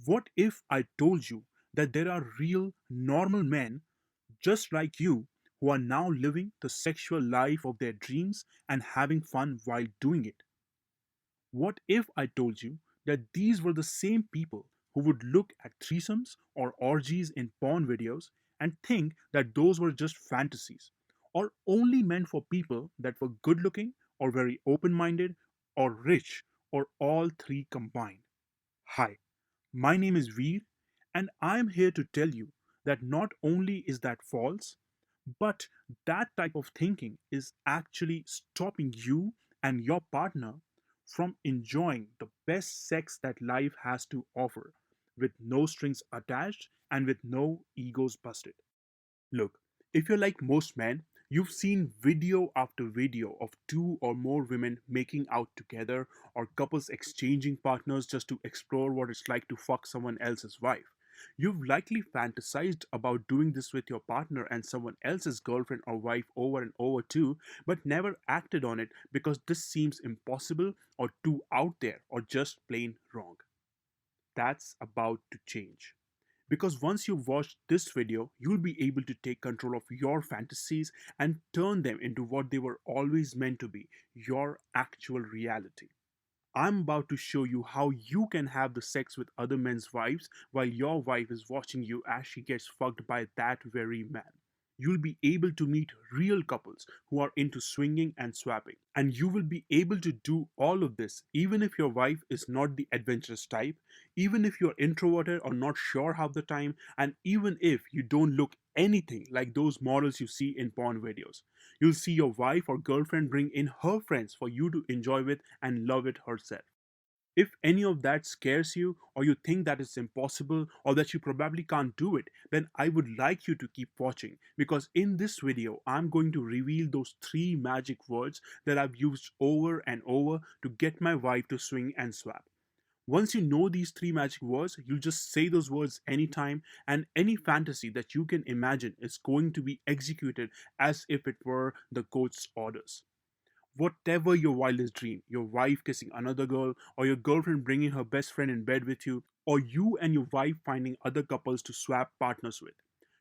What if I told you that there are real, normal men just like you who are now living the sexual life of their dreams and having fun while doing it? What if I told you that these were the same people who would look at threesomes or orgies in porn videos and think that those were just fantasies, or only meant for people that were good looking, or very open minded, or rich, or all three combined? Hi, my name is Veer, and I am here to tell you that not only is that false, but that type of thinking is actually stopping you and your partner from enjoying the best sex that life has to offer, with no strings attached and with no egos busted. Look, if you're like most men, you've seen video after video of two or more women making out together or couples exchanging partners just to explore what it's like to fuck someone else's wife. You've likely fantasized about doing this with your partner and someone else's girlfriend or wife over and over too, but never acted on it because this seems impossible or too out there or just plain wrong. That's about to change. Because once you've watched this video, you'll be able to take control of your fantasies and turn them into what they were always meant to be, your actual reality. I'm about to show you how you can have the sex with other men's wives while your wife is watching you as she gets fucked by that very man. You'll be able to meet real couples who are into swinging and swapping. And you will be able to do all of this even if your wife is not the adventurous type, even if you're introverted or not sure half the time, and even if you don't look anything like those models you see in porn videos. You'll see your wife or girlfriend bring in her friends for you to enjoy with and love it herself. If any of that scares you, or you think that it's impossible, or that you probably can't do it, then I would like you to keep watching because in this video, I'm going to reveal those three magic words that I've used over and over to get my wife to swing and swap. Once you know these three magic words, you'll just say those words anytime, and any fantasy that you can imagine is going to be executed as if it were the coach's orders. Whatever your wildest dream, your wife kissing another girl, or your girlfriend bringing her best friend in bed with you, or you and your wife finding other couples to swap partners with.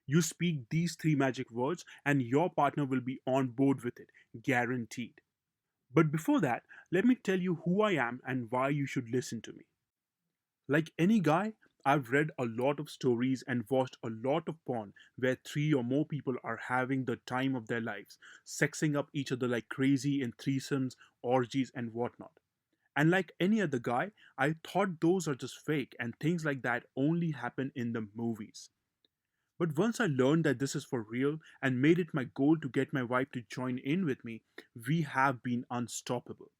You speak these three magic words, and your partner will be on board with it, guaranteed. But before that, let me tell you who I am and why you should listen to me. Like any guy, I've read a lot of stories and watched a lot of porn where three or more people are having the time of their lives, sexing up each other like crazy in threesomes, orgies, and whatnot. And like any other guy, I thought those are just fake and things like that only happen in the movies. But once I learned that this is for real and made it my goal to get my wife to join in with me, we have been unstoppable.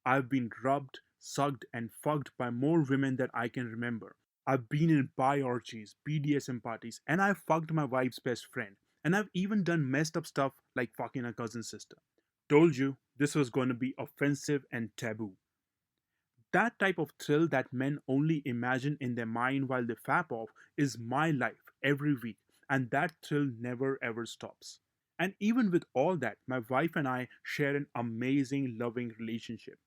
I've been rubbed, sucked, and fucked by more women than I can remember. I've been in bi orgies, BDSM parties, and I've fucked my wife's best friend. And I've even done messed up stuff like fucking a cousin sister. Told you this was going to be offensive and taboo. That type of thrill that men only imagine in their mind while they fap off is my life every week, and that thrill never ever stops. And even with all that, my wife and I share an amazing, loving relationship.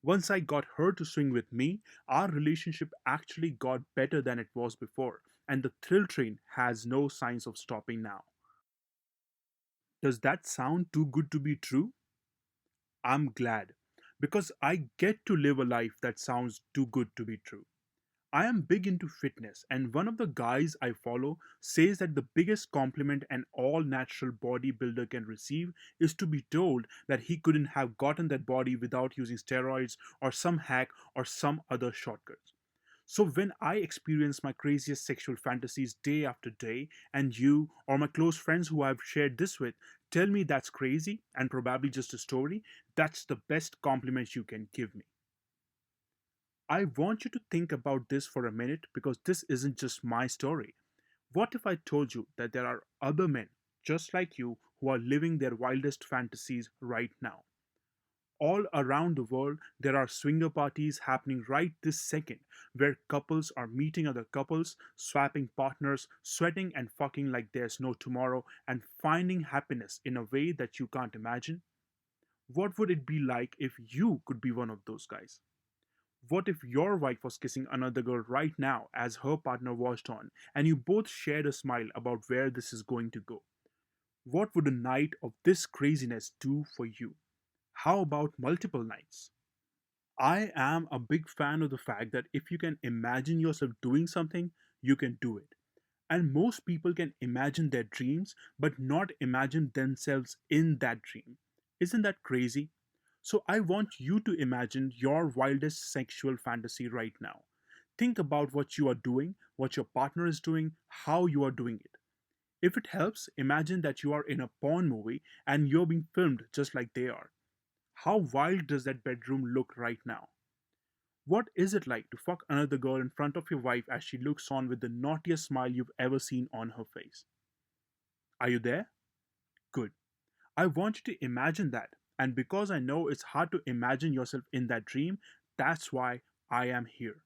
Once I got her to swing with me, our relationship actually got better than it was before, and the thrill train has no signs of stopping now. Does that sound too good to be true? I'm glad, because I get to live a life that sounds too good to be true. I am big into fitness, and one of the guys I follow says that the biggest compliment an all natural bodybuilder can receive is to be told that he couldn't have gotten that body without using steroids or some hack or some other shortcuts. So when I experience my craziest sexual fantasies day after day, and you or my close friends who I've shared this with tell me that's crazy and probably just a story, that's the best compliment you can give me. I want you to think about this for a minute because this isn't just my story. What if I told you that there are other men just like you who are living their wildest fantasies right now? All around the world, there are swinger parties happening right this second where couples are meeting other couples, swapping partners, sweating and fucking like there's no tomorrow, and finding happiness in a way that you can't imagine. What would it be like if you could be one of those guys? What if your wife was kissing another girl right now as her partner watched on, and you both shared a smile about where this is going to go? What would a night of this craziness do for you? How about multiple nights? I am a big fan of the fact that if you can imagine yourself doing something, you can do it. And most people can imagine their dreams, but not imagine themselves in that dream. Isn't that crazy? So I want you to imagine your wildest sexual fantasy right now. Think about what you are doing, what your partner is doing, how you are doing it. If it helps, imagine that you are in a porn movie and you're being filmed just like they are. How wild does that bedroom look right now? What is it like to fuck another girl in front of your wife as she looks on with the naughtiest smile you've ever seen on her face? Are you there? Good. I want you to imagine that. And because I know it's hard to imagine yourself in that dream, that's why I am here.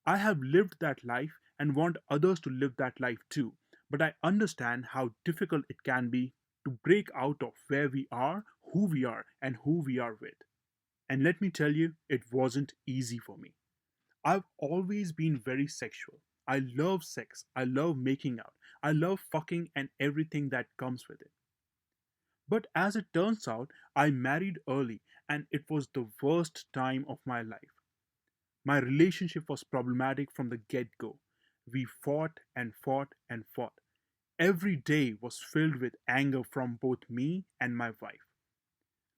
I have lived that life and want others to live that life too. But I understand how difficult it can be to break out of where we are, who we are, and who we are with. And let me tell you, it wasn't easy for me. I've always been very sexual. I love sex. I love making out. I love fucking and everything that comes with it. But as it turns out, I married early and it was the worst time of my life. My relationship was problematic from the get go. We fought and fought and fought. Every day was filled with anger from both me and my wife.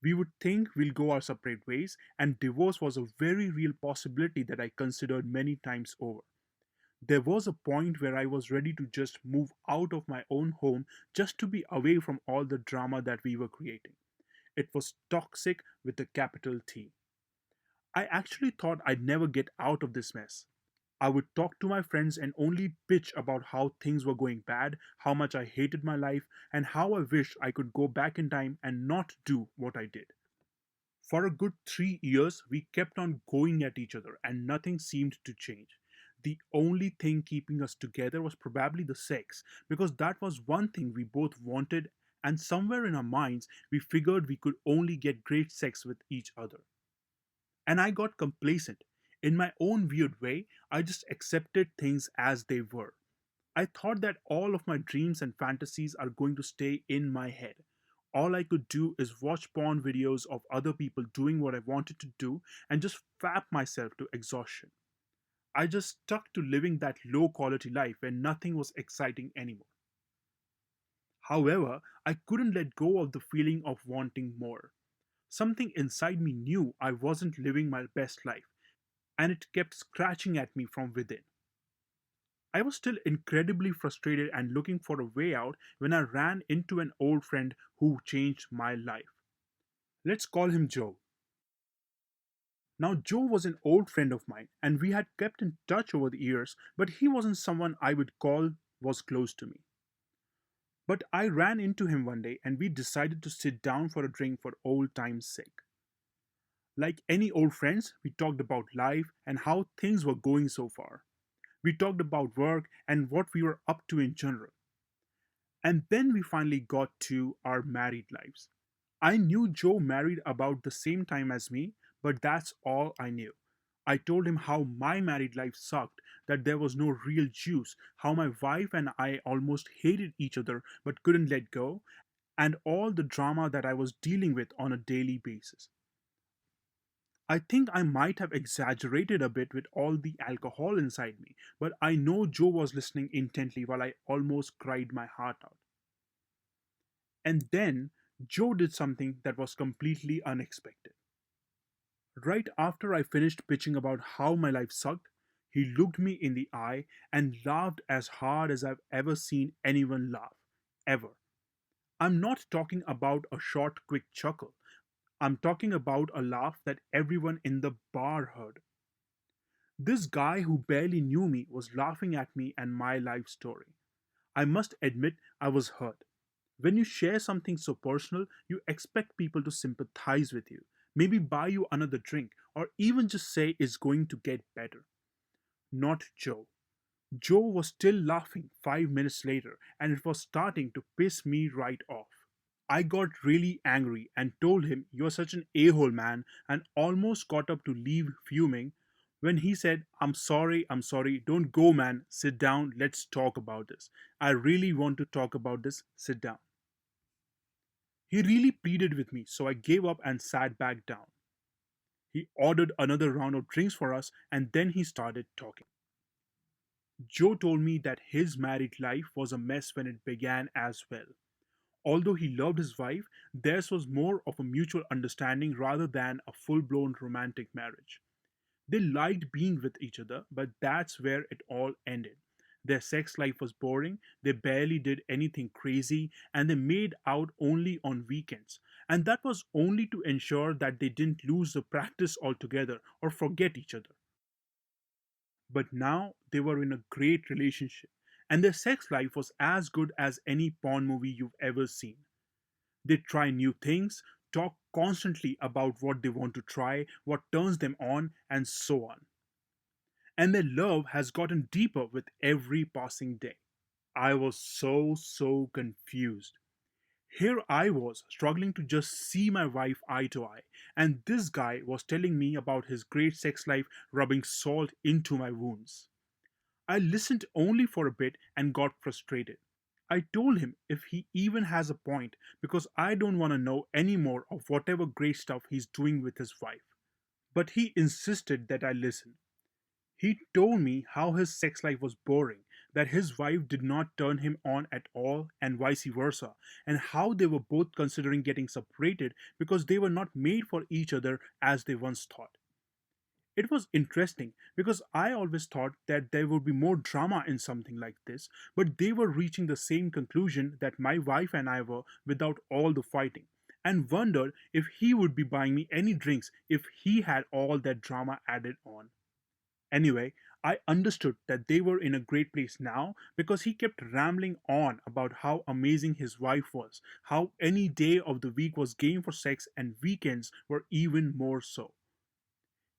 We would think we'll go our separate ways, and divorce was a very real possibility that I considered many times over. There was a point where I was ready to just move out of my own home just to be away from all the drama that we were creating. It was toxic with a capital T. I actually thought I'd never get out of this mess. I would talk to my friends and only bitch about how things were going bad, how much I hated my life, and how I wished I could go back in time and not do what I did. For a good 3 years, we kept on going at each other and nothing seemed to change. The only thing keeping us together was probably the sex, because that was one thing we both wanted, and somewhere in our minds, we figured we could only get great sex with each other. And I got complacent. In my own weird way, I just accepted things as they were. I thought that all of my dreams and fantasies are going to stay in my head. All I could do is watch porn videos of other people doing what I wanted to do and just fap myself to exhaustion. I just stuck to living that low quality life where nothing was exciting anymore. However, I couldn't let go of the feeling of wanting more. Something inside me knew I wasn't living my best life, and it kept scratching at me from within. I was still incredibly frustrated and looking for a way out when I ran into an old friend who changed my life. Let's call him Joe. Now, Joe was an old friend of mine, and we had kept in touch over the years, but he wasn't someone I would call was close to me. But I ran into him one day, and we decided to sit down for a drink for old time's sake. Like any old friends, we talked about life and how things were going so far. We talked about work and what we were up to in general. And then we finally got to our married lives. I knew Joe married about the same time as me, but that's all I knew. I told him how my married life sucked, that there was no real juice, how my wife and I almost hated each other but couldn't let go, and all the drama that I was dealing with on a daily basis. I think I might have exaggerated a bit with all the alcohol inside me, but I know Joe was listening intently while I almost cried my heart out. And then Joe did something that was completely unexpected. Right after I finished pitching about how my life sucked, he looked me in the eye and laughed as hard as I've ever seen anyone laugh. Ever. I'm not talking about a short, quick chuckle. I'm talking about a laugh that everyone in the bar heard. This guy who barely knew me was laughing at me and my life story. I must admit, I was hurt. When you share something so personal, you expect people to sympathize with you, maybe buy you another drink, or even just say it's going to get better. Not Joe. Joe was still laughing 5 minutes later, and it was starting to piss me right off. I got really angry and told him, "You're such an a hole, man," and almost got up to leave fuming. When he said, I'm sorry, don't go, man, sit down, let's talk about this. I really want to talk about this, sit down. He really pleaded with me, so I gave up and sat back down. He ordered another round of drinks for us and then he started talking. Joe told me that his married life was a mess when it began as well. Although he loved his wife, theirs was more of a mutual understanding rather than a full blown romantic marriage. They liked being with each other, but that's where it all ended. Their sex life was boring, they barely did anything crazy, and they made out only on weekends. And that was only to ensure that they didn't lose the practice altogether or forget each other. But now they were in a great relationship, and their sex life was as good as any porn movie you've ever seen. They try new things, talk constantly about what they want to try, what turns them on, and so on. And their love has gotten deeper with every passing day. I was so confused. Here I was, struggling to just see my wife eye to eye, and this guy was telling me about his great sex life, rubbing salt into my wounds. I listened only for a bit and got frustrated. I told him if he even has a point because I don't want to know any more of whatever great stuff he's doing with his wife. But he insisted that I listen. He told me how his sex life was boring, that his wife did not turn him on at all, and vice versa, and how they were both considering getting separated because they were not made for each other as they once thought. It was interesting because I always thought that there would be more drama in something like this, but they were reaching the same conclusion that my wife and I were without all the fighting, and wondered if he would be buying me any drinks if he had all that drama added on. Anyway, I understood that they were in a great place now because he kept rambling on about how amazing his wife was, how any day of the week was game for sex, and weekends were even more so.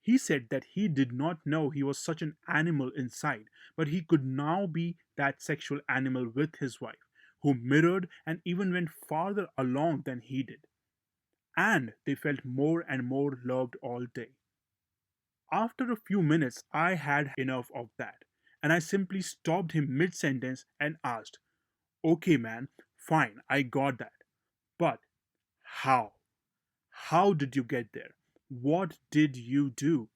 He said that he did not know he was such an animal inside, but he could now be that sexual animal with his wife, who mirrored and even went farther along than he did. And they felt more and more loved all day. After a few minutes, I had enough of that, and I simply stopped him mid sentence and asked, "Okay, man, fine, I got that. But how? How did you get there? What did you do?"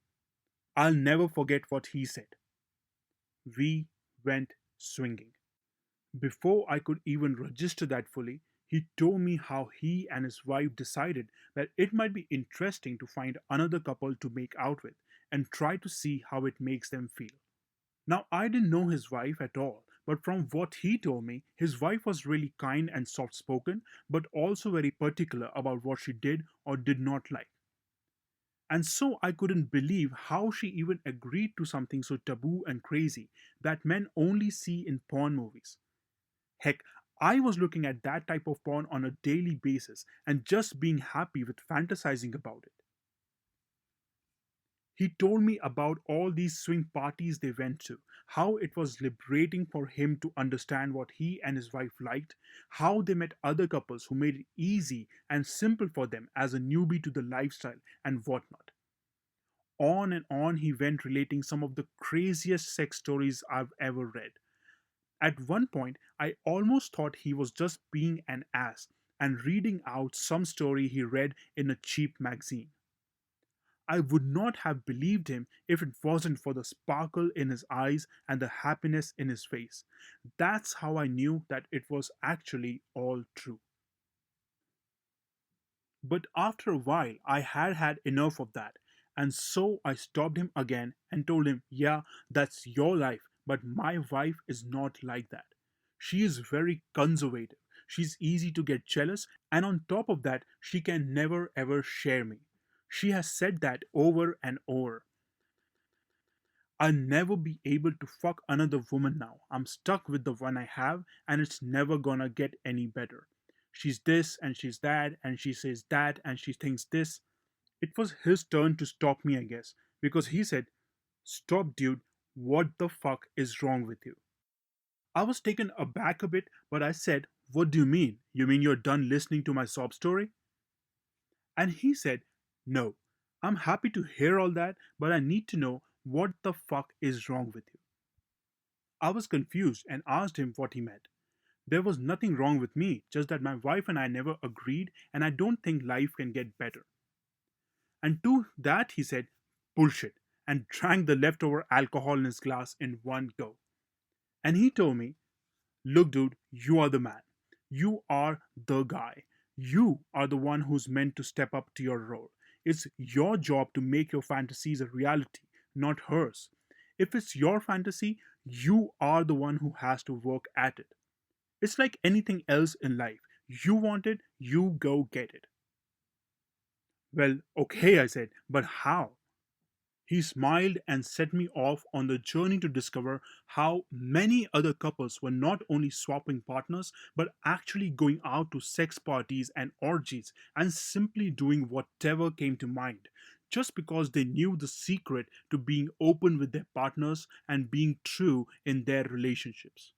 I'll never forget what he said. We went swinging. Before I could even register that fully, he told me how he and his wife decided that it might be interesting to find another couple to make out with and try to see how it makes them feel. Now, I didn't know his wife at all, but from what he told me, his wife was really kind and soft spoken, but also very particular about what she did or did not like. And so I couldn't believe how she even agreed to something so taboo and crazy that men only see in porn movies. Heck, I was looking at that type of porn on a daily basis and just being happy with fantasizing about it. He told me about all these swing parties they went to, how it was liberating for him to understand what he and his wife liked, how they met other couples who made it easy and simple for them as a newbie to the lifestyle and whatnot. On and on he went, relating some of the craziest sex stories I've ever read. At one point, I almost thought he was just being an ass and reading out some story he read in a cheap magazine. I would not have believed him if it wasn't for the sparkle in his eyes and the happiness in his face. That's how I knew that it was actually all true. But after a while, I had had enough of that, and so I stopped him again and told him, "Yeah, that's your life, but my wife is not like that. She is very conservative, she's easy to get jealous, and on top of that, she can never ever share me. She has said that over and over. I'll never be able to fuck another woman now. I'm stuck with the one I have, and it's never gonna get any better. She's this, and she's that, and she says that, and she thinks this." It was his turn to stop me, I guess, because he said, "Stop, dude. What the fuck is wrong with you?" I was taken aback a bit, but I said, "What do you mean? You mean you're done listening to my sob story?" And he said, "No, I'm happy to hear all that, but I need to know What the fuck is wrong with you? I was confused and asked him what he meant. There was nothing wrong with me, just that my wife and I never agreed, and I don't think life can get better. And to that he said, bullshit, and drank the leftover alcohol in his glass in one go. And he told me, look, dude, you are the man. You are the guy. You are the one who's meant to step up to your role. It's your job to make your fantasies a reality, not hers. If it's your fantasy, you are the one who has to work at it. It's like anything else in life. You want it, you go get it. Well, okay, I said, but how? He smiled and set me off on the journey to discover how many other couples were not only swapping partners but actually going out to sex parties and orgies and simply doing whatever came to mind, just because they knew the secret to being open with their partners and being true in their relationships.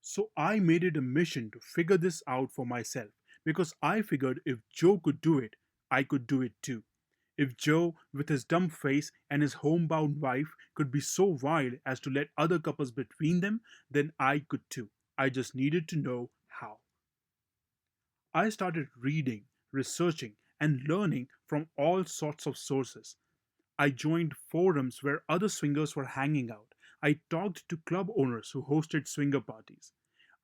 So I made it a mission to figure this out for myself because I figured if Joe could do it, I could do it too. If Joe, with his dumb face and his homebound wife, could be so wild as to let other couples between them, then I could too. I just needed to know how. I started reading, researching, and learning from all sorts of sources. I joined forums where other swingers were hanging out. I talked to club owners who hosted swinger parties.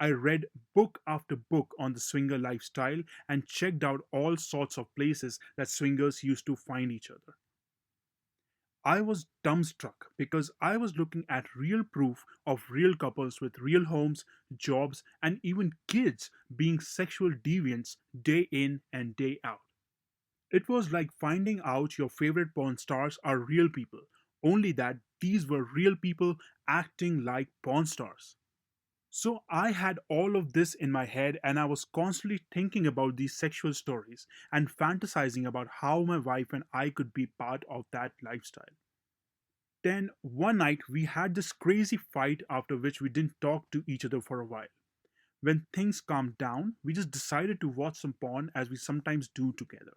I read book after book on the swinger lifestyle and checked out all sorts of places that swingers used to find each other. I was dumbstruck because I was looking at real proof of real couples with real homes, jobs, and even kids being sexual deviants day in and day out. It was like finding out your favorite porn stars are real people, only that these were real people acting like porn stars. So I had all of this in my head and I was constantly thinking about these sexual stories and fantasizing about how my wife and I could be part of that lifestyle. Then one night we had this crazy fight after which we didn't talk to each other for a while. When things calmed down, we just decided to watch some porn as we sometimes do together.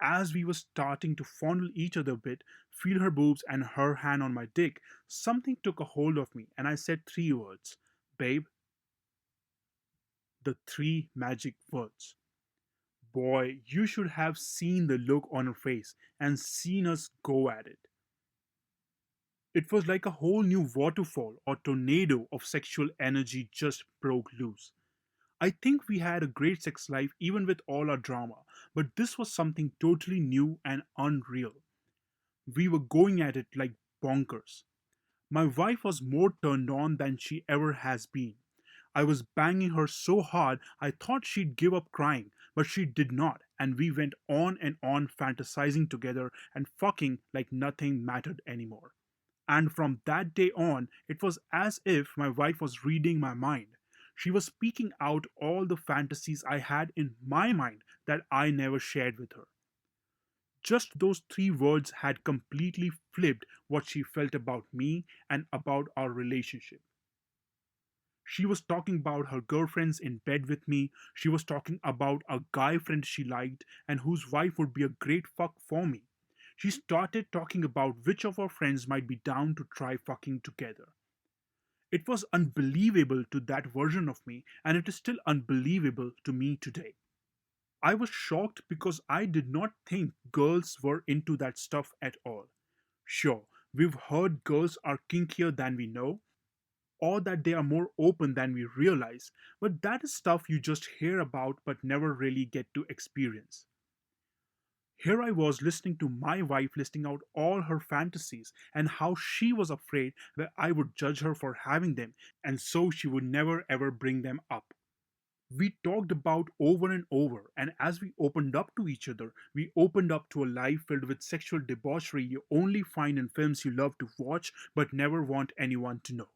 As we were starting to fondle each other a bit, feel her boobs and her hand on my dick, something took a hold of me and I said three words. Babe, the three magic words. Boy, you should have seen the look on her face and seen us go at it. It was like a whole new waterfall or tornado of sexual energy just broke loose. I think we had a great sex life even with all our drama, but this was something totally new and unreal. We were going at it like bonkers. My wife was more turned on than she ever has been. I was banging her so hard I thought she'd give up crying, but she did not, and we went on and on fantasizing together and fucking like nothing mattered anymore. And from that day on, it was as if my wife was reading my mind. She was speaking out all the fantasies I had in my mind that I never shared with her. Just those three words had completely flipped what she felt about me and about our relationship. She was talking about her girlfriends in bed with me. She was talking about a guy friend she liked and whose wife would be a great fuck for me. She started talking about which of her friends might be down to try fucking together. It was unbelievable to that version of me, and it is still unbelievable to me today. I was shocked because I did not think girls were into that stuff at all. Sure, we've heard girls are kinkier than we know, or that they are more open than we realize, but that is stuff you just hear about but never really get to experience. Here I was listening to my wife listing out all her fantasies and how she was afraid that I would judge her for having them, and so she would never ever bring them up. We talked about over and over, and as we opened up to each other, we opened up to a life filled with sexual debauchery you only find in films you love to watch but never want anyone to know.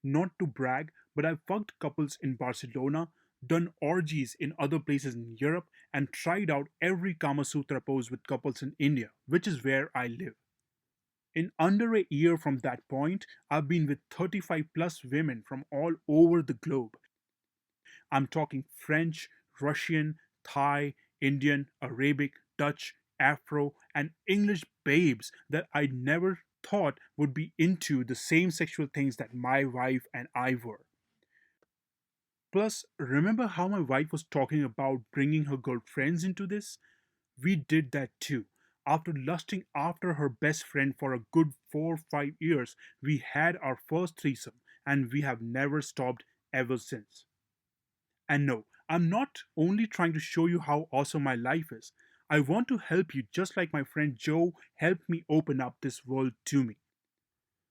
Not to brag, but I've fucked couples in Barcelona, done orgies in other places in Europe, and tried out every Kama Sutra pose with couples in India, which is where I live. In under a year from that point, I've been with 35 plus women from all over the globe. I'm talking French, Russian, Thai, Indian, Arabic, Dutch, afro, and English babes that I never thought would be into the same sexual things that my wife and I were. Plus, remember how my wife was talking about bringing her girlfriends into this? We did that too. After lusting after her best friend for a good 4 or 5 years, we had our first threesome, and we have never stopped ever since. And no, I'm not only trying to show you how awesome my life is. I want to help you just like my friend Joe helped me open up this world to me.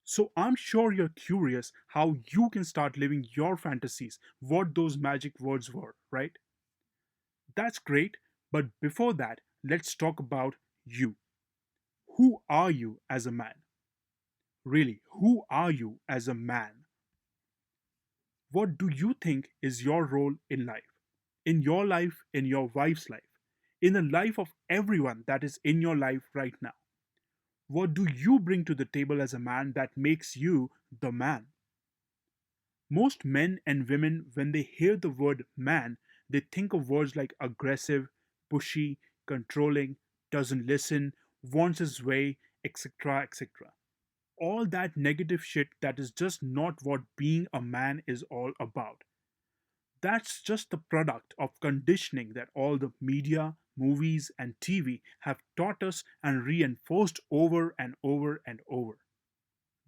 So I'm sure you're curious how you can start living your fantasies, what those magic words were, right? That's great, but before that, let's talk about you. Who are you as a man? Really, who are you as a man? What do you think is your role in life? In your life, in your wife's life, in the life of everyone that is in your life right now? What do you bring to the table as a man that makes you the man? Most men and women, when they hear the word man, they think of words like aggressive, pushy, controlling, doesn't listen, wants his way, etc. etc. All that negative shit that is just not what being a man is all about. That's just the product of conditioning that all the media, movies, and TV have taught us and reinforced over and over and over.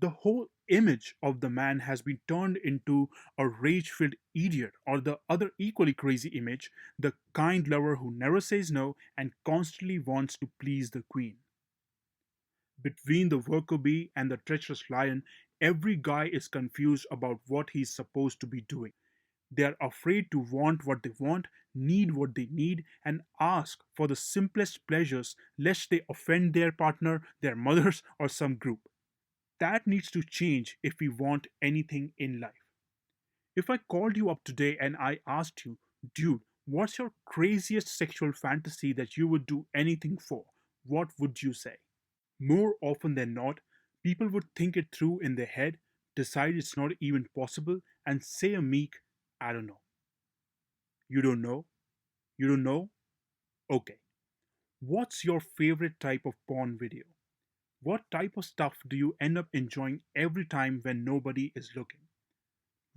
The whole image of the man has been turned into a rage filled idiot, or the other equally crazy image, the kind lover who never says no and constantly wants to please the queen. Between the worker bee and the treacherous lion, every guy is confused about what he's supposed to be doing. They are afraid to want what they want, need what they need, and ask for the simplest pleasures lest they offend their partner, their mothers, or some group. That needs to change if we want anything in life. If I called you up today and I asked you, dude, what's your craziest sexual fantasy that you would do anything for? What would you say? More often than not, people would think it through in their head, decide it's not even possible, and say a meek, I don't know. You don't know? You don't know? Okay. What's your favorite type of porn video? What type of stuff do you end up enjoying every time when nobody is looking?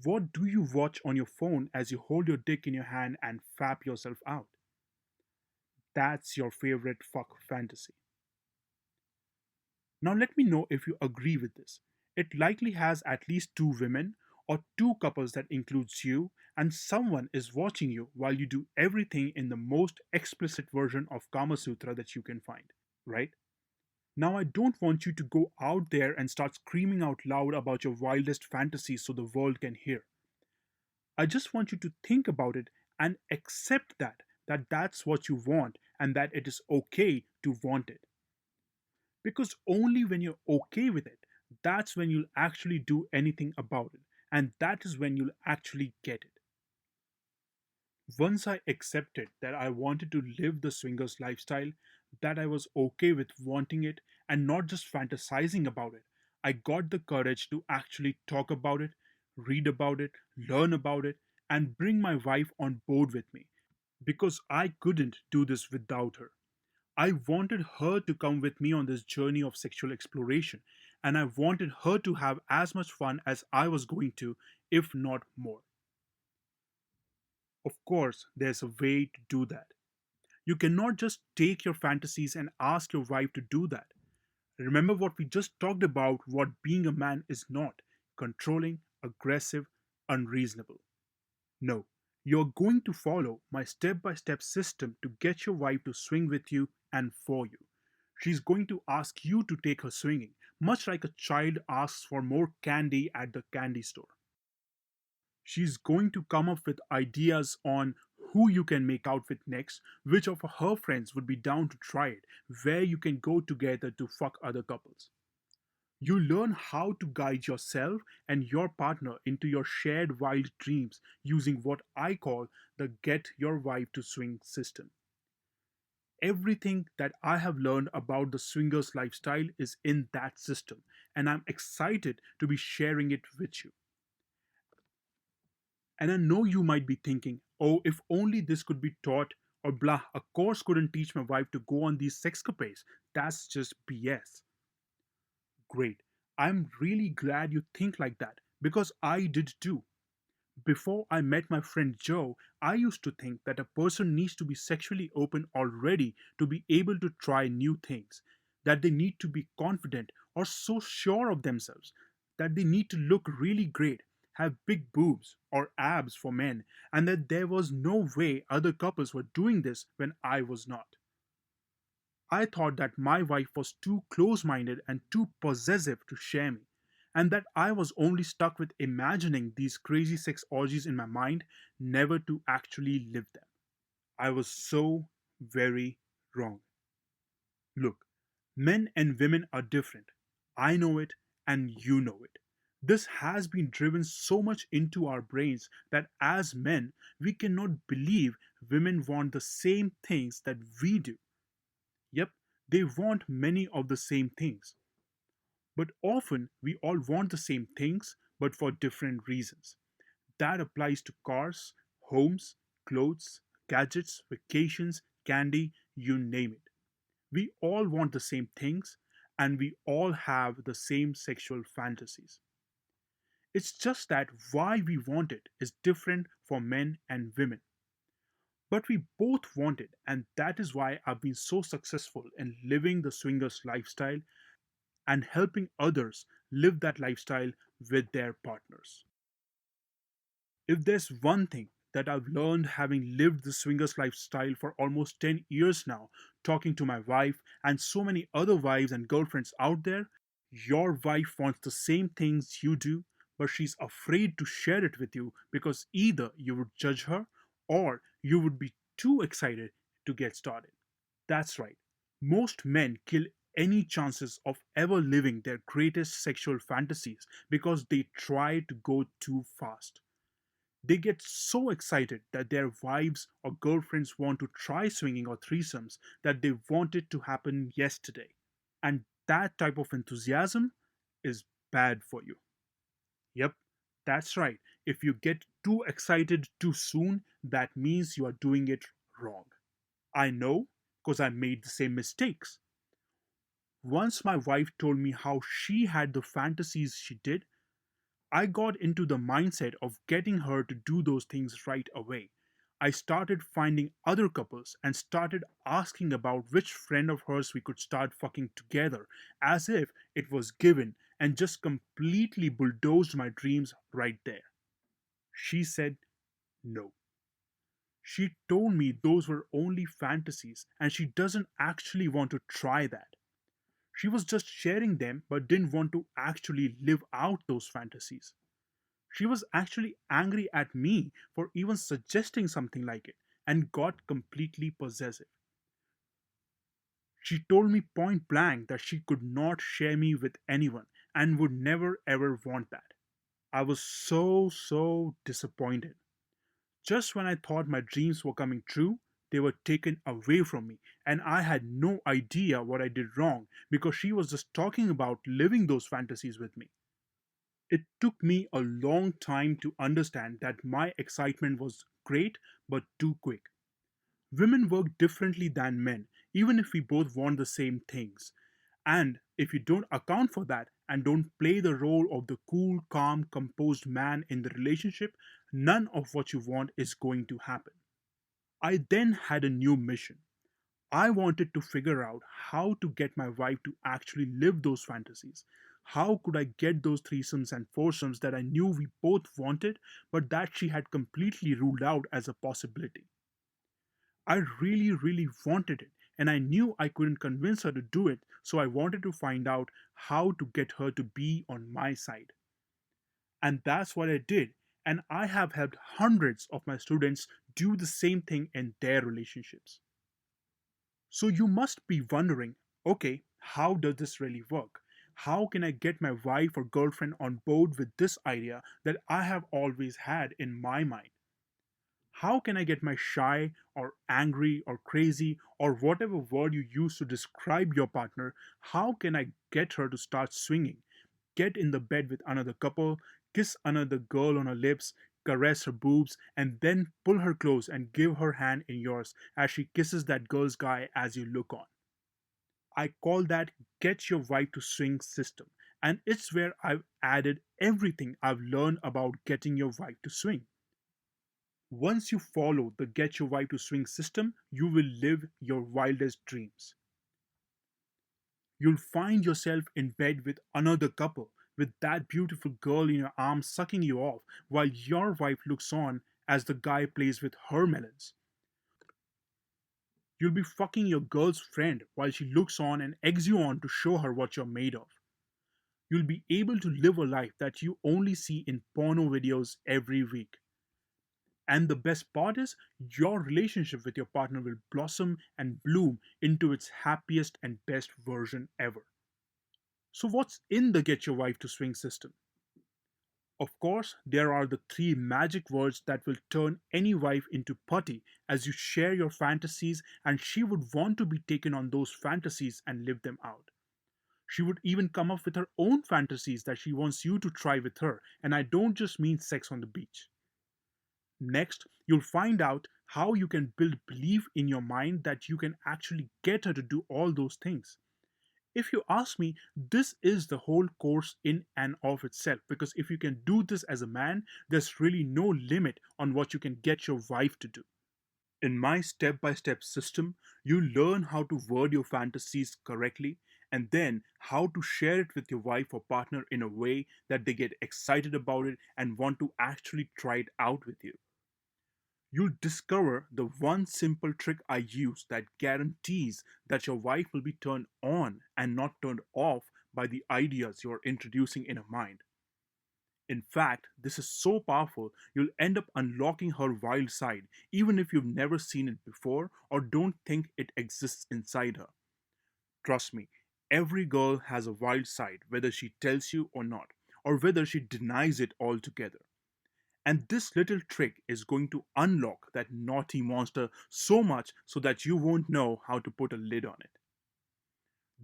What do you watch on your phone as you hold your dick in your hand and fap yourself out? That's your favorite fuck fantasy. Now let me know if you agree with this. It likely has at least two women or two couples that includes you and someone is watching you while you do everything in the most explicit version of Kama Sutra that you can find, right? Now I don't want you to go out there and start screaming out loud about your wildest fantasies so the world can hear. I just want you to think about it and accept that that's what you want and that it is okay to want it. Because only when you're okay with it, that's when you'll actually do anything about it. And that is when you'll actually get it. Once I accepted that I wanted to live the swingers lifestyle, that I was okay with wanting it and not just fantasizing about it, I got the courage to actually talk about it, read about it, learn about it, and bring my wife on board with me because I couldn't do this without her. I wanted her to come with me on this journey of sexual exploration, and I wanted her to have as much fun as I was going to, if not more. Of course, there's a way to do that. You cannot just take your fantasies and ask your wife to do that. Remember what we just talked about what being a man is not: controlling, aggressive, unreasonable. No, you're going to follow my step by step system to get your wife to swing with you and for you. She's going to ask you to take her swinging, much like a child asks for more candy at the candy store. She's going to come up with ideas on who you can make out with next, which of her friends would be down to try it, where you can go together to fuck other couples. You learn how to guide yourself and your partner into your shared wild dreams using what I call the Get Your Wife to Swing system. Everything that I have learned about the swingers lifestyle is in that system, and I'm excited to be sharing it with you. And I know you might be thinking, oh, if only this could be taught Or blah, a course couldn't teach my wife to go on these sexcapades. That's just BS. Great. I'm really glad you think like that because I did too. Before I met my friend Joe, I used to think that a person needs to be sexually open already to be able to try new things, that they need to be confident or so sure of themselves, that they need to look really great, have big boobs or abs for men, and that there was no way other couples were doing this when I was not. I thought that my wife was too close minded and too possessive to share me, and that I was only stuck with imagining these crazy sex orgies in my mind, never to actually live them. I was so very wrong. Look, men and women are different. I know it, and you know it. This has been driven so much into our brains that as men, we cannot believe women want the same things that we do. Yep, they want many of the same things. But often we all want the same things, but for different reasons. That applies to cars, homes, clothes, gadgets, vacations, candy, you name it. We all want the same things, and we all have the same sexual fantasies. It's just that why we want it is different for men and women. But we both want it, and that is why I've been so successful in living the swingers lifestyle and helping others live that lifestyle with their partners. If there's one thing that I've learned having lived the swingers lifestyle for almost 10 years now, talking to my wife and so many other wives and girlfriends out there, your wife wants the same things you do, but she's afraid to share it with you because either you would judge her or you would be too excited to get started. That's right. Most men kill any chances of ever living their greatest sexual fantasies because they try to go too fast. They get so excited that their wives or girlfriends want to try swinging or threesomes that they want it to happen yesterday. And that type of enthusiasm is bad for you. Yep, that's right. If you get too excited too soon, that means you are doing it wrong. I know because I made the same mistakes. Once my wife told me how she had the fantasies she did, I got into the mindset of getting her to do those things right away. I started finding other couples and started asking about which friend of hers we could start fucking together, as if it was given, and just completely bulldozed my dreams right there. She said no. She told me those were only fantasies and she doesn't actually want to try that. She was just sharing them but didn't want to actually live out those fantasies. She was actually angry at me for even suggesting something like it and got completely possessive. She told me point blank that she could not share me with anyone and would never ever want that. I was so disappointed. Just when I thought my dreams were coming true, they were taken away from me, and I had no idea what I did wrong because she was just talking about living those fantasies with me. It took me a long time to understand that my excitement was great but too quick. Women work differently than men, even if we both want the same things. And if you don't account for that and don't play the role of the cool, calm, composed man in the relationship, none of what you want is going to happen. I then had a new mission. I wanted to figure out how to get my wife to actually live those fantasies. How could I get those threesomes and foursomes that I knew we both wanted, but that she had completely ruled out as a possibility? I really wanted it, and I knew I couldn't convince her to do it, so I wanted to find out how to get her to be on my side. And that's what I did, and I have helped hundreds of my students do the same thing in their relationships. So you must be wondering, okay, how does this really work? How can I get my wife or girlfriend on board with this idea that I have always had in my mind? How can I get my shy or angry or crazy or whatever word you use to describe your partner? How can I get her to start swinging? Get in the bed with another couple, kiss another girl on her lips, caress her boobs, and then pull her close and give her hand in yours as she kisses that girl's guy as you look on. I call that get your wife to swing system, and it's where I've added everything I've learned about getting your wife to swing. Once you follow the get your wife to swing system, you will live your wildest dreams. You'll find yourself in bed with another couple, with that beautiful girl in your arms sucking you off while your wife looks on as the guy plays with her melons. You'll be fucking your girl's friend while she looks on and eggs you on to show her what you're made of. You'll be able to live a life that you only see in porno videos every week. And the best part is, your relationship with your partner will blossom and bloom into its happiest and best version ever. So, what's in the Get Your Wife to Swing system? Of course, there are the three magic words that will turn any wife into putty as you share your fantasies, and she would want to be taken on those fantasies and live them out. She would even come up with her own fantasies that she wants you to try with her, and I don't just mean sex on the beach. Next, you'll find out how you can build belief in your mind that you can actually get her to do all those things. If you ask me, this is the whole course in and of itself, because if you can do this as a man, there's really no limit on what you can get your wife to do. In my step by step system, you learn how to word your fantasies correctly and then how to share it with your wife or partner in a way that they get excited about it and want to actually try it out with you. You'll discover the one simple trick I use that guarantees that your wife will be turned on and not turned off by the ideas you're introducing in her mind. In fact, this is so powerful, you'll end up unlocking her wild side, even if you've never seen it before or don't think it exists inside her. Trust me, every girl has a wild side, whether she tells you or not, or whether she denies it altogether. And this little trick is going to unlock that naughty monster so much so that you won't know how to put a lid on it.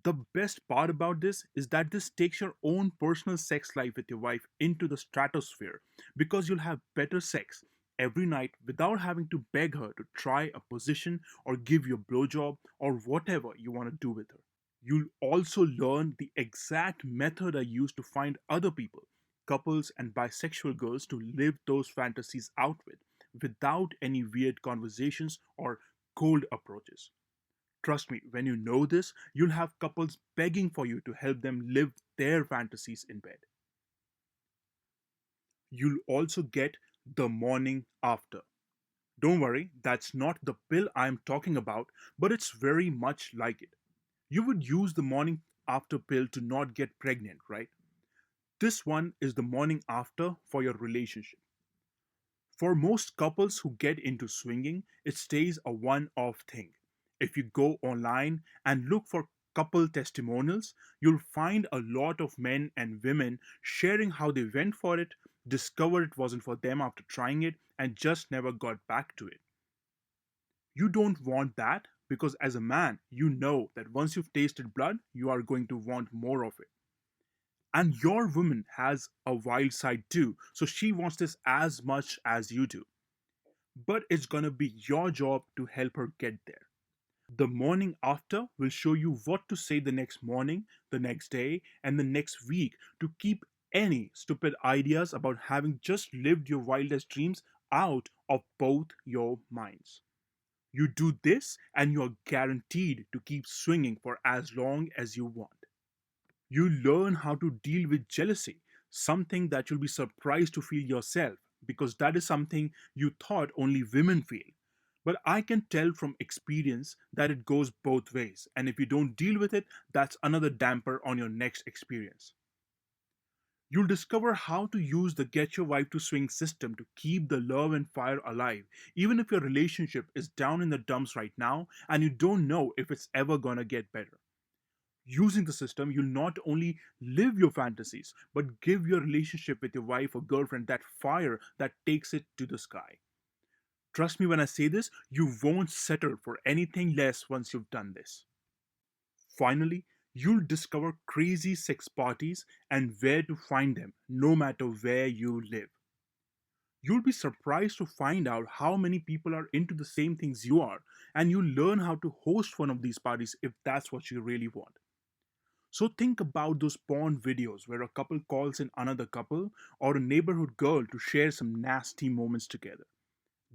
The best part about this is that this takes your own personal sex life with your wife into the stratosphere because you'll have better sex every night without having to beg her to try a position or give you a blowjob or whatever you want to do with her. You'll also learn the exact method I use to find other people, couples and bisexual girls to live those fantasies out with without any weird conversations or cold approaches. Trust me, when you know this, you'll have couples begging for you to help them live their fantasies in bed. You'll also get the morning after. Don't worry, that's not the pill I'm talking about, but it's very much like it. You would use the morning after pill to not get pregnant, right? This one is the morning after for your relationship. For most couples who get into swinging, it stays a one off thing. If you go online and look for couple testimonials, you'll find a lot of men and women sharing how they went for it, discovered it wasn't for them after trying it, and just never got back to it. You don't want that because, as a man, you know that once you've tasted blood, you are going to want more of it. And your woman has a wild side too, so she wants this as much as you do. But it's gonna be your job to help her get there. The morning after will show you what to say the next morning, the next day, and the next week to keep any stupid ideas about having just lived your wildest dreams out of both your minds. You do this, and you are guaranteed to keep swinging for as long as you want. You learn how to deal with jealousy, something that you'll be surprised to feel yourself, because that is something you thought only women feel. But I can tell from experience that it goes both ways, and if you don't deal with it, that's another damper on your next experience. You'll discover how to use the Get Your Wife to Swing system to keep the love and fire alive, even if your relationship is down in the dumps right now and you don't know if it's ever gonna get better. Using the system, you'll not only live your fantasies, but give your relationship with your wife or girlfriend that fire that takes it to the sky. Trust me when I say this, you won't settle for anything less once you've done this. Finally, you'll discover crazy sex parties and where to find them, no matter where you live. You'll be surprised to find out how many people are into the same things you are, and you'll learn how to host one of these parties if that's what you really want. So think about those porn videos where a couple calls in another couple or a neighborhood girl to share some nasty moments together.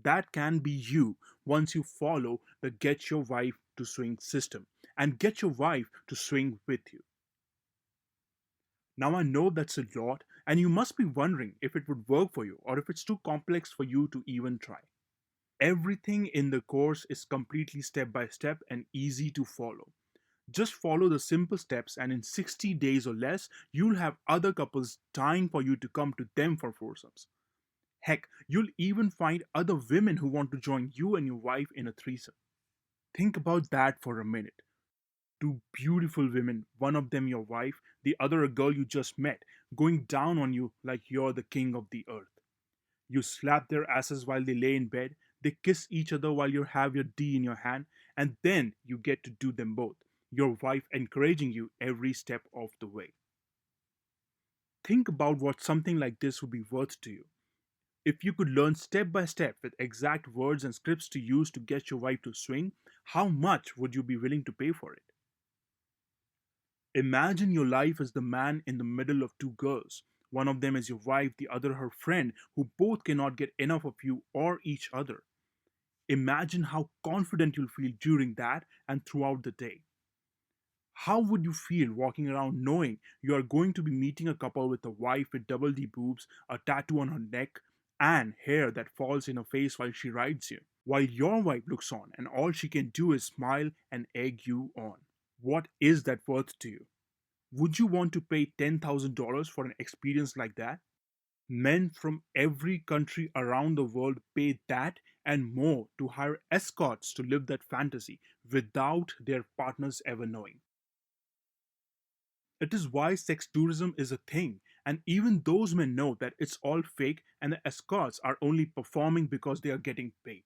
That can be you once you follow the Get Your Wife to Swing system and get your wife to swing with you. Now I know that's a lot, and you must be wondering if it would work for you or if it's too complex for you to even try. Everything in the course is completely step by step and easy to follow. Just follow the simple steps, and in 60 days or less, you'll have other couples dying for you to come to them for foursomes. Heck, you'll even find other women who want to join you and your wife in a threesome. Think about that for a minute. Two beautiful women, one of them your wife, the other a girl you just met, going down on you like you're the king of the earth. You slap their asses while they lay in bed, they kiss each other while you have your D in your hand, and then you get to do them both, your wife encouraging you every step of the way. Think about what something like this would be worth to you. If you could learn step by step with exact words and scripts to use to get your wife to swing, how much would you be willing to pay for it? Imagine your life as the man in the middle of two girls. One of them is your wife, the other her friend, who both cannot get enough of you or each other. Imagine how confident you'll feel during that and throughout the day. How would you feel walking around knowing you are going to be meeting a couple with a wife with double D boobs, a tattoo on her neck, and hair that falls in her face while she rides you, while your wife looks on and all she can do is smile and egg you on? What is that worth to you? Would you want to pay $10,000 for an experience like that? Men from every country around the world pay that and more to hire escorts to live that fantasy without their partners ever knowing. It is why sex tourism is a thing, and even those men know that it's all fake and the escorts are only performing because they are getting paid.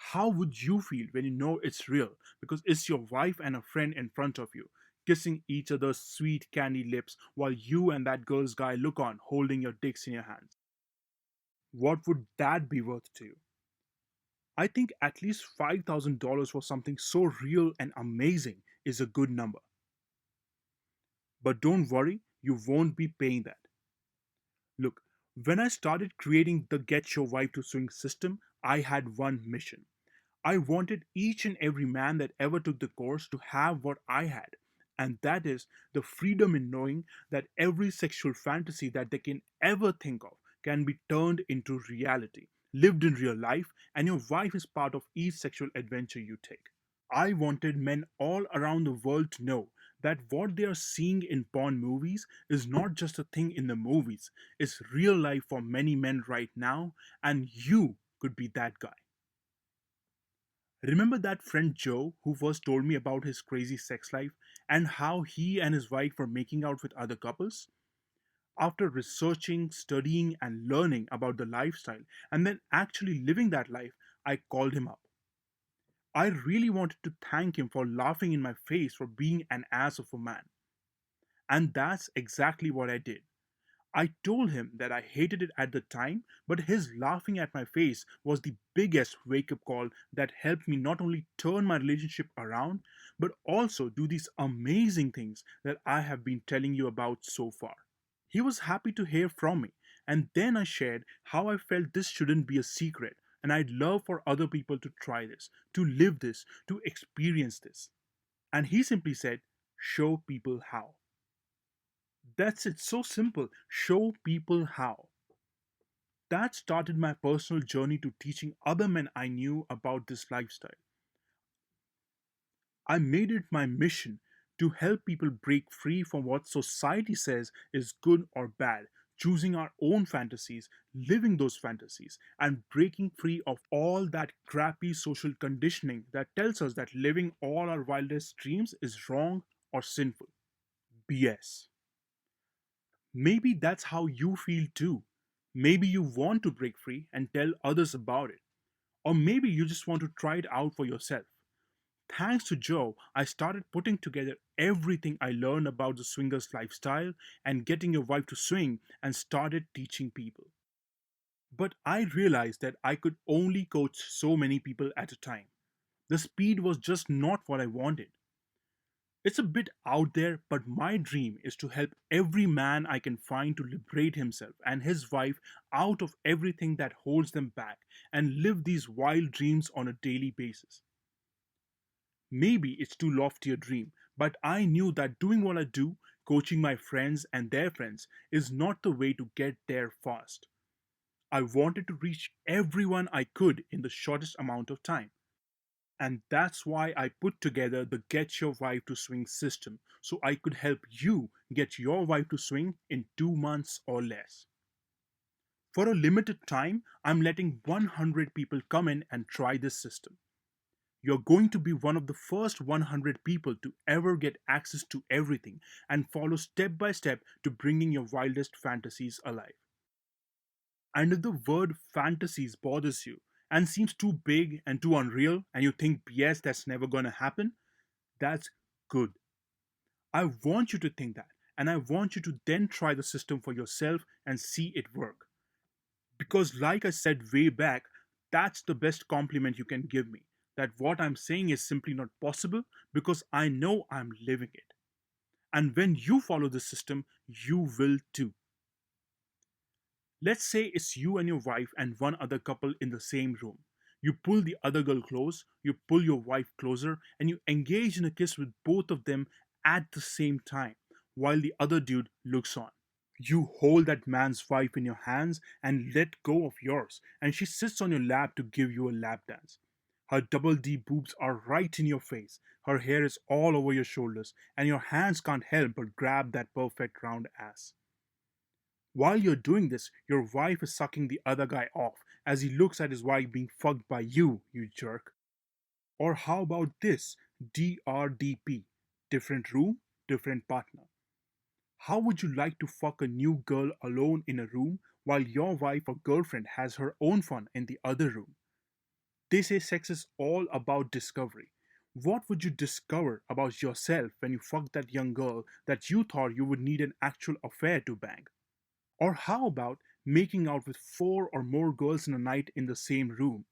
How would you feel when you know it's real because it's your wife and a friend in front of you, kissing each other's sweet candy lips while you and that girl's guy look on holding your dicks in your hands? What would that be worth to you? I think at least $5,000 for something so real and amazing is a good number. But don't worry, you won't be paying that. Look, when I started creating the Get Your Wife to Swing system, I had one mission. I wanted each and every man that ever took the course to have what I had, and that is the freedom in knowing that every sexual fantasy that they can ever think of can be turned into reality, lived in real life, and your wife is part of each sexual adventure you take. I wanted men all around the world to know that what they are seeing in porn movies is not just a thing in the movies, it's real life for many men right now, and you could be that guy. Remember that friend Joe who first told me about his crazy sex life and how he and his wife were making out with other couples? After researching, studying, and learning about the lifestyle and then actually living that life, I called him up. I really wanted to thank him for laughing in my face for being an ass of a man. And that's exactly what I did. I told him that I hated it at the time, but his laughing at my face was the biggest wake up call that helped me not only turn my relationship around, but also do these amazing things that I have been telling you about so far. He was happy to hear from me, and then I shared how I felt this shouldn't be a secret, and I'd love for other people to try this, to live this, to experience this. And he simply said, show people how. That's it, so simple. Show people how. That started my personal journey to teaching other men I knew about this lifestyle. I made it my mission to help people break free from what society says is good or bad, choosing our own fantasies, living those fantasies, and breaking free of all that crappy social conditioning that tells us that living all our wildest dreams is wrong or sinful. BS. Maybe that's how you feel too. Maybe you want to break free and tell others about it. Or maybe you just want to try it out for yourself. Thanks to Joe, I started putting together everything I learned about the swingers lifestyle and getting your wife to swing and started teaching people. But I realized that I could only coach so many people at a time. The speed was just not what I wanted. It's a bit out there, but my dream is to help every man I can find to liberate himself and his wife out of everything that holds them back and live these wild dreams on a daily basis. Maybe it's too lofty a dream, but I knew that doing what I do, coaching my friends and their friends, is not the way to get there fast. I wanted to reach everyone I could in the shortest amount of time. And that's why I put together the Get Your Wife to Swing system so I could help you get your wife to swing in 2 months or less. For a limited time, I'm letting 100 people come in and try this system. You're going to be one of the first 100 people to ever get access to everything and follow step by step to bringing your wildest fantasies alive. And if the word fantasies bothers you and seems too big and too unreal, and you think, yes, that's never gonna happen, that's good. I want you to think that, and I want you to then try the system for yourself and see it work. Because, like I said way back, that's the best compliment you can give me. That what I'm saying is simply not possible because I know I'm living it. And when you follow the system, you will too. Let's say it's you and your wife and one other couple in the same room. You pull the other girl close, you pull your wife closer, and you engage in a kiss with both of them at the same time while the other dude looks on. You hold that man's wife in your hands and let go of yours, and she sits on your lap to give you a lap dance. Her double D boobs are right in your face, her hair is all over your shoulders, and your hands can't help but grab that perfect round ass. While you're doing this, your wife is sucking the other guy off as he looks at his wife being fucked by you jerk. Or how about this? DRDP. Different room, different partner. How would you like to fuck a new girl alone in a room while your wife or girlfriend has her own fun in the other room? They say sex is all about discovery. What would you discover about yourself when you fuck that young girl that you thought you would need an actual affair to bang? Or how about making out with four or more girls in a night in the same room?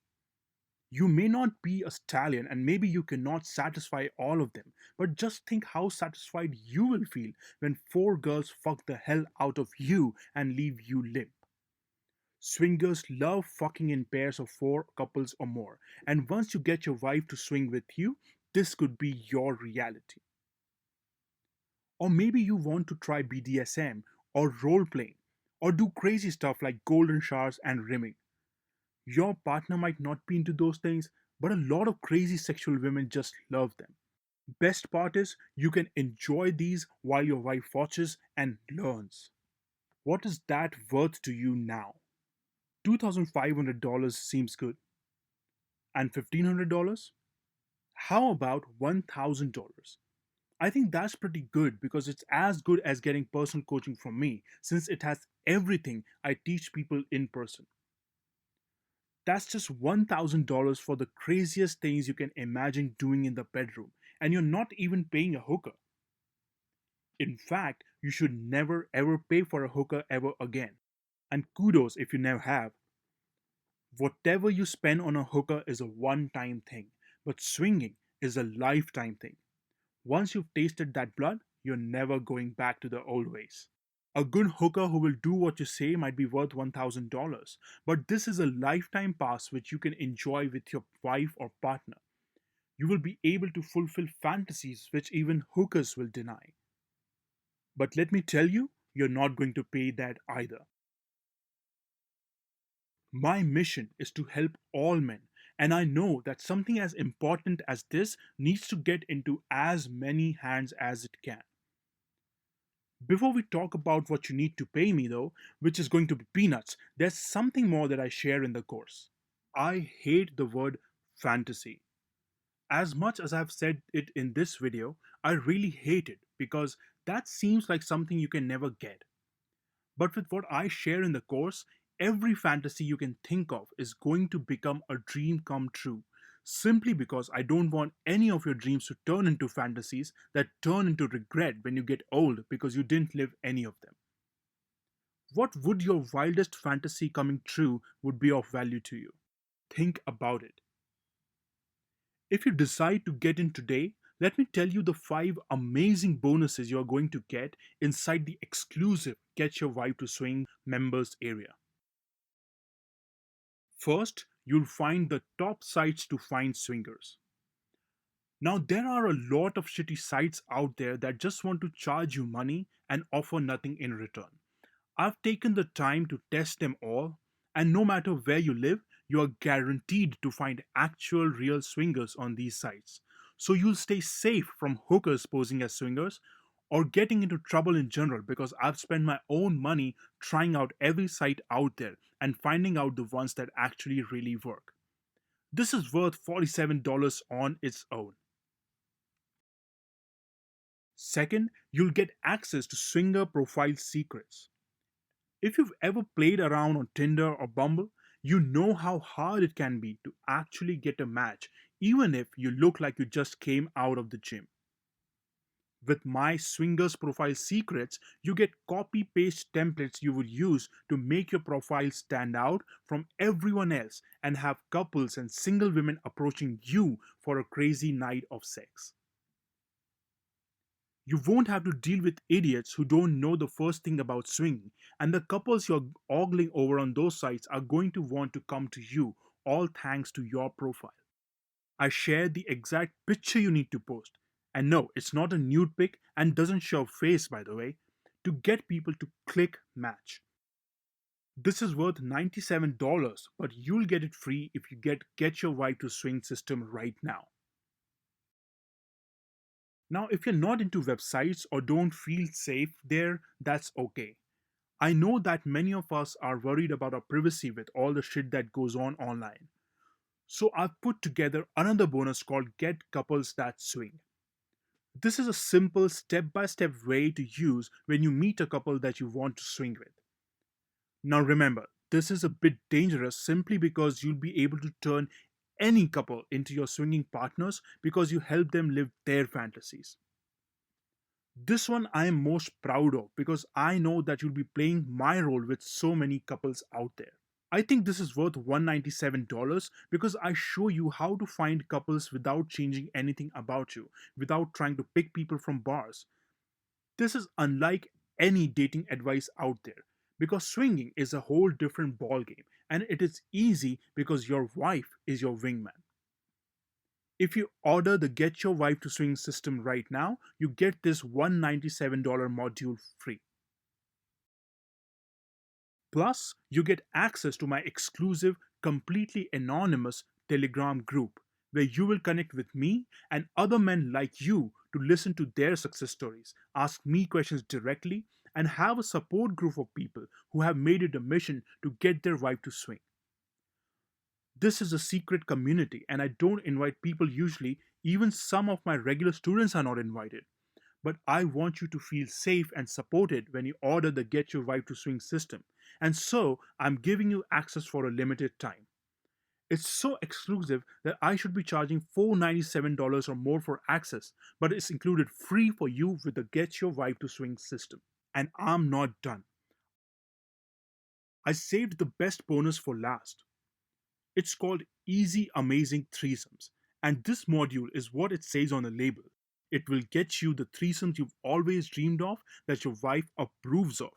You may not be a stallion and maybe you cannot satisfy all of them, but just think how satisfied you will feel when four girls fuck the hell out of you and leave you limp. Swingers love fucking in pairs of four couples or more, and once you get your wife to swing with you, this could be your reality. Or maybe you want to try BDSM or role playing or do crazy stuff like golden showers and rimming. Your partner might not be into those things, but a lot of crazy sexual women just love them. Best part is you can enjoy these while your wife watches and learns. What is that worth to you now? $2,500 seems good. And $1,500? How about $1,000? I think that's pretty good because it's as good as getting personal coaching from me since it has everything I teach people in person. That's just $1,000 for the craziest things you can imagine doing in the bedroom, and you're not even paying a hooker. In fact, you should never ever pay for a hooker ever again. And kudos if you never have. Whatever you spend on a hooker is a one time thing, but swinging is a lifetime thing. Once you've tasted that blood, you're never going back to the old ways. A good hooker who will do what you say might be worth $1,000, but this is a lifetime pass which you can enjoy with your wife or partner. You will be able to fulfill fantasies which even hookers will deny. But let me tell you, you're not going to pay that either. My mission is to help all men, and I know that something as important as this needs to get into as many hands as it can. Before we talk about what you need to pay me, though, which is going to be peanuts, there's something more that I share in the course. I hate the word fantasy. As much as I've said it in this video, I really hate it because that seems like something you can never get. But with what I share in the course, every fantasy you can think of is going to become a dream come true. Simply because I don't want any of your dreams to turn into fantasies that turn into regret when you get old because you didn't live any of them. What would your wildest fantasy coming true would be of value to you? Think about it. If you decide to get in today, let me tell you the 5 amazing bonuses you're going to get inside the exclusive Get Your Vibe to Swing members area. First, you'll find the top sites to find swingers. Now, there are a lot of shitty sites out there that just want to charge you money and offer nothing in return. I've taken the time to test them all, and no matter where you live, you are guaranteed to find actual real swingers on these sites. So you'll stay safe from hookers posing as swingers or getting into trouble in general because I've spent my own money trying out every site out there and finding out the ones that actually really work. This is worth $47 on its own. Second, you'll get access to swinger profile secrets. If you've ever played around on Tinder or Bumble, you know how hard it can be to actually get a match, even if you look like you just came out of the gym. With my Swingers Profile Secrets, you get copy paste templates you would use to make your profile stand out from everyone else and have couples and single women approaching you for a crazy night of sex. You won't have to deal with idiots who don't know the first thing about swinging, and the couples you're ogling over on those sites are going to want to come to you, all thanks to your profile. I share the exact picture you need to post. And no, it's not a nude pic and doesn't show face, by the way, to get people to click match. This is worth $97, but you'll get it free if you get your Vibe to Swing system right now. Now, if you're not into websites or don't feel safe there, that's okay. I know that many of us are worried about our privacy with all the shit that goes on online. So I've put together another bonus called Get Couples That Swing. This is a simple step by step way to use when you meet a couple that you want to swing with. Now remember, this is a bit dangerous simply because you'll be able to turn any couple into your swinging partners because you help them live their fantasies. This one I am most proud of because I know that you'll be playing my role with so many couples out there. I think this is worth $197 because I show you how to find couples without changing anything about you, without trying to pick people from bars. This is unlike any dating advice out there because swinging is a whole different ballgame and it is easy because your wife is your wingman. If you order the Get Your Wife to Swing system right now, you get this $197 module free. Plus, you get access to my exclusive, completely anonymous Telegram group where you will connect with me and other men like you to listen to their success stories, ask me questions directly, and have a support group of people who have made it a mission to get their wife to swing. This is a secret community, and I don't invite people usually, even some of my regular students are not invited. But I want you to feel safe and supported when you order the Get Your Vibe to Swing system. And so I'm giving you access for a limited time. It's so exclusive that I should be charging $497 or more for access, but it's included free for you with the Get Your Vibe to Swing system. And I'm not done. I saved the best bonus for last. It's called Easy Amazing Threesomes, and this module is what it says on the label. It will get you the threesomes you've always dreamed of that your wife approves of.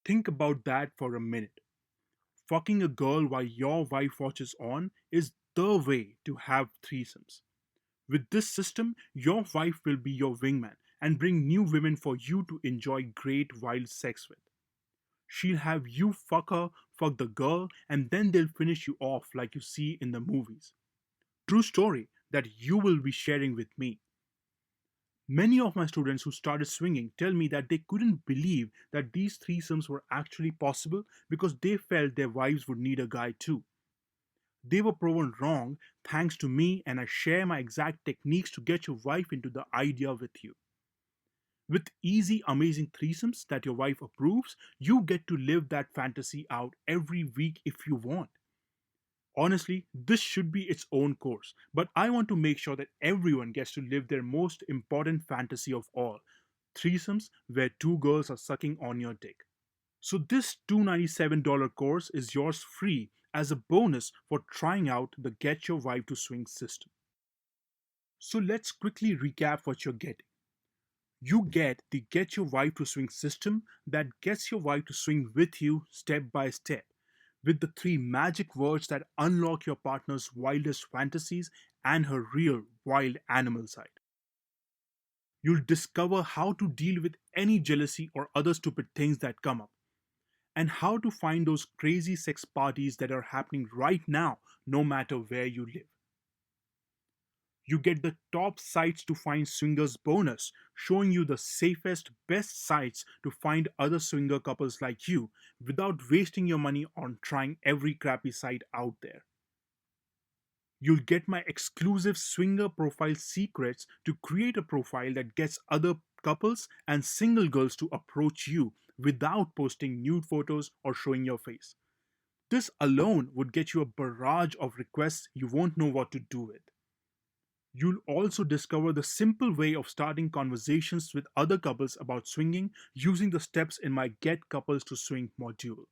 Think about that for a minute. Fucking a girl while your wife watches on is the way to have threesomes. With this system, your wife will be your wingman and bring new women for you to enjoy great wild sex with. She'll have you fuck her, fuck the girl, and then they'll finish you off like you see in the movies. True story that you will be sharing with me. Many of my students who started swinging tell me that they couldn't believe that these threesomes were actually possible because they felt their wives would need a guy too. They were proven wrong thanks to me, and I share my exact techniques to get your wife into the idea with you. With easy, amazing threesomes that your wife approves, you get to live that fantasy out every week if you want. Honestly, this should be its own course, but I want to make sure that everyone gets to live their most important fantasy of all threesomes where two girls are sucking on your dick. So, this $297 course is yours free as a bonus for trying out the Get Your Wife to Swing system. So, let's quickly recap what you're getting. You get the Get Your Wife to Swing system that gets your wife to swing with you step by step, with the three magic words that unlock your partner's wildest fantasies and her real wild animal side. You'll discover how to deal with any jealousy or other stupid things that come up, and how to find those crazy sex parties that are happening right now, no matter where you live. You get the top sites to find swingers bonus, showing you the safest, best sites to find other swinger couples like you without wasting your money on trying every crappy site out there. You'll get my exclusive swinger profile secrets to create a profile that gets other couples and single girls to approach you without posting nude photos or showing your face. This alone would get you a barrage of requests you won't know what to do with. You'll also discover the simple way of starting conversations with other couples about swinging using the steps in my Get Couples to Swing module.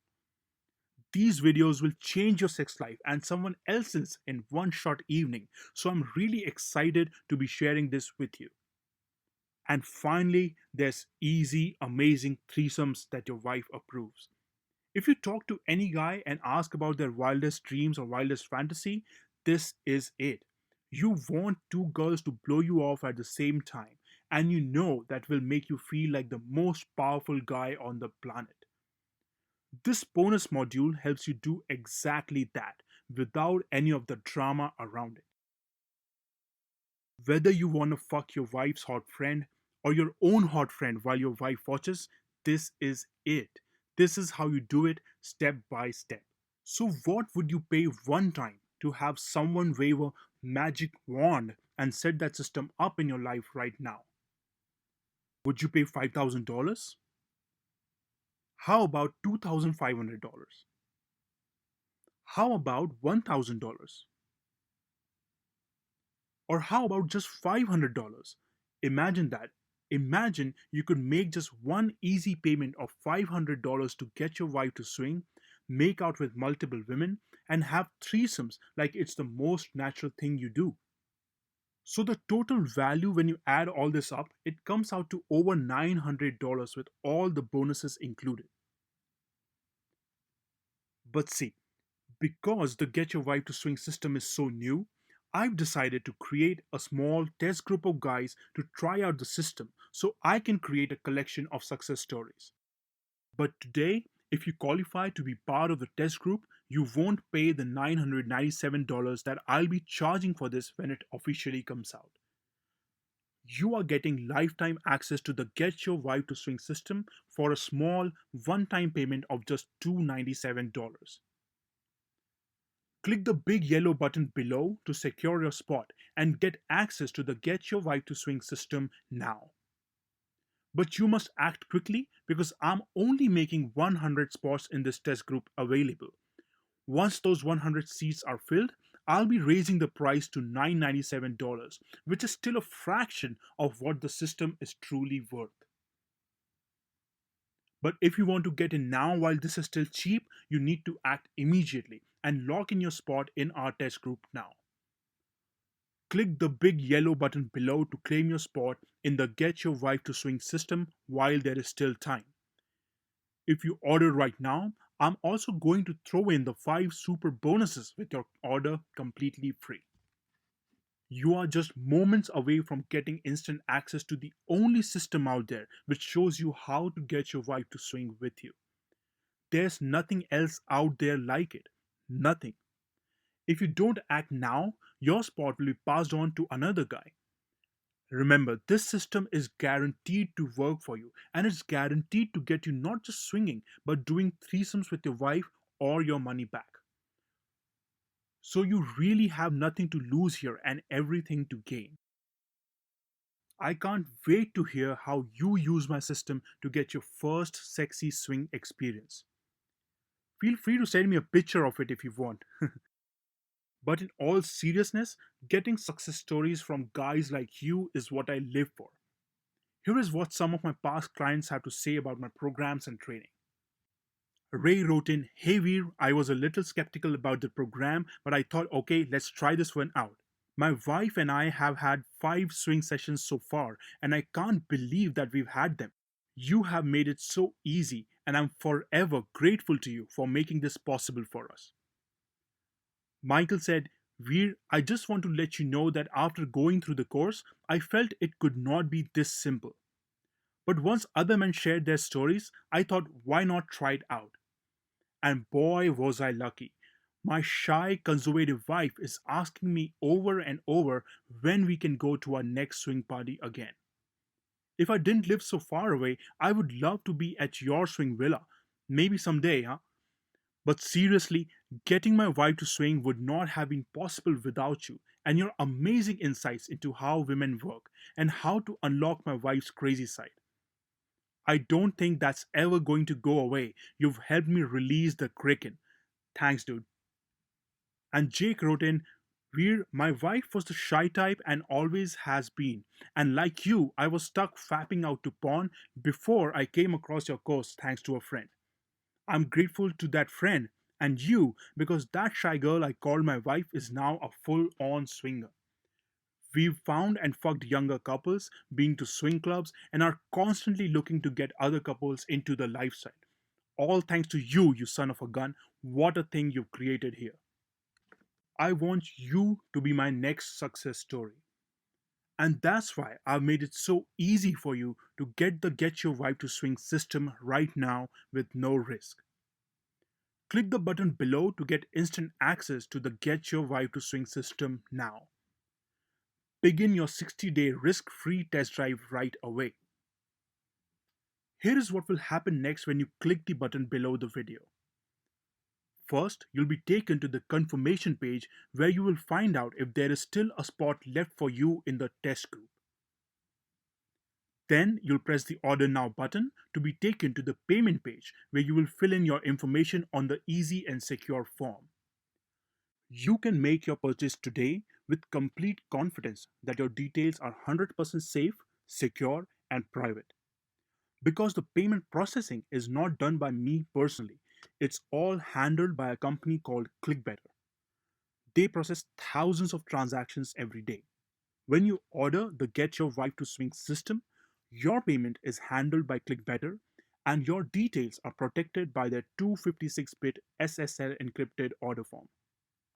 These videos will change your sex life and someone else's in one short evening, so I'm really excited to be sharing this with you. And finally, there's easy, amazing threesomes that your wife approves. If you talk to any guy and ask about their wildest dreams or wildest fantasy, this is it. You want two girls to blow you off at the same time, and you know that will make you feel like the most powerful guy on the planet. This bonus module helps you do exactly that without any of the drama around it. Whether you want to fuck your wife's hot friend or your own hot friend while your wife watches, this is it. This is how you do it step by step. So, what would you pay one time to have someone wave a magic wand and set that system up in your life right now? Would you pay $5,000? How about $2,500? How about $1,000? Or how about just $500? Imagine that. Imagine you could make just one easy payment of $500 to get your wife to swing, make out with multiple women, and have threesomes like it's the most natural thing you do. So, the total value when you add all this up, it comes out to over $900 with all the bonuses included. But see, because the Get Your Wife to Swing system is so new, I've decided to create a small test group of guys to try out the system so I can create a collection of success stories. But today, if you qualify to be part of the test group, you won't pay the $997 that I'll be charging for this when it officially comes out. You are getting lifetime access to the Get Your Wife to Swing system for a small one time payment of just $297. Click the big yellow button below to secure your spot and get access to the Get Your Wife to Swing system now. But you must act quickly because I'm only making 100 spots in this test group available. Once those 100 seats are filled, I'll be raising the price to $997, which is still a fraction of what the system is truly worth. But if you want to get in now while this is still cheap, you need to act immediately and lock in your spot in our test group now. Click the big yellow button below to claim your spot in the Get Your Wife to Swing system while there is still time. If you order right now, I'm also going to throw in the 5 super bonuses with your order completely free. You are just moments away from getting instant access to the only system out there which shows you how to get your wife to swing with you. There's nothing else out there like it. Nothing. If you don't act now, your spot will be passed on to another guy. Remember, this system is guaranteed to work for you and it's guaranteed to get you not just swinging but doing threesomes with your wife or your money back. So you really have nothing to lose here and everything to gain. I can't wait to hear how you use my system to get your first sexy swing experience. Feel free to send me a picture of it if you want. But in all seriousness, getting success stories from guys like you is what I live for. Here is what some of my past clients have to say about my programs and training. Ray wrote in, "Hey Veer, I was a little skeptical about the program, but I thought, okay, let's try this one out. My wife and I have had 5 swing sessions so far, and I can't believe that we've had them. You have made it so easy, and I'm forever grateful to you for making this possible for us." Michael said, "Veer, I just want to let you know that after going through the course, I felt it could not be this simple. But once other men shared their stories, I thought, why not try it out? And boy, was I lucky. My shy, conservative wife is asking me over and over when we can go to our next swing party again. If I didn't live so far away, I would love to be at your swing villa. Maybe someday, huh? But seriously, getting my wife to swing would not have been possible without you and your amazing insights into how women work and how to unlock my wife's crazy side. I don't think that's ever going to go away. You've helped me release the kraken. Thanks, dude." And Jake wrote in, "Veer, my wife was the shy type and always has been. And like you, I was stuck fapping out to porn before I came across your course thanks to a friend. I'm grateful to that friend and you because that shy girl I called my wife is now a full on swinger. We've found and fucked younger couples, been to swing clubs, and are constantly looking to get other couples into the lifestyle. All thanks to you, you son of a gun. What a thing you've created here. I want you to be my next success story. And that's why I've made it so easy for you to get the Get Your Vibe to Swing system right now with no risk. Click the button below to get instant access to the Get Your Vibe to Swing system now. Begin your 60-day risk-free test drive right away. Here is what will happen next when you click the button below the video. First, you'll be taken to the confirmation page where you will find out if there is still a spot left for you in the test group. Then you'll press the Order Now button to be taken to the payment page where you will fill in your information on the easy and secure form. You can make your purchase today with complete confidence that your details are 100% safe, secure, and private. Because the payment processing is not done by me personally, it's all handled by a company called ClickBetter. They process thousands of transactions every day. When you order the Get Your Vibe to Swing system, your payment is handled by ClickBetter and your details are protected by their 256-bit SSL encrypted order form.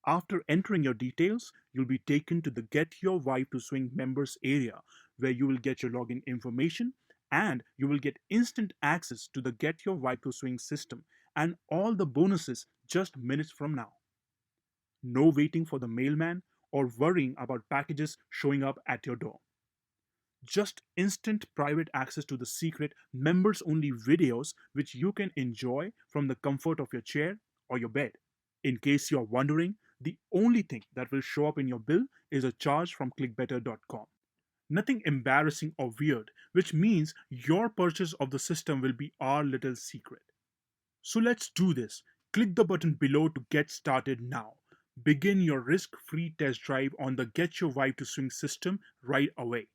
After entering your details, you'll be taken to the Get Your Vibe to Swing members area where you will get your login information and you will get instant access to the Get Your Vibe to Swing system and all the bonuses just minutes from now. No waiting for the mailman or worrying about packages showing up at your door. Just instant private access to the secret members only videos which you can enjoy from the comfort of your chair or your bed. In case you're wondering, the only thing that will show up in your bill is a charge from clickbetter.com. Nothing embarrassing or weird, which means your purchase of the system will be our little secret. So let's do this. Click the button below to get started now. Begin your risk free test drive on the Get Your Vibe to Swing system right away.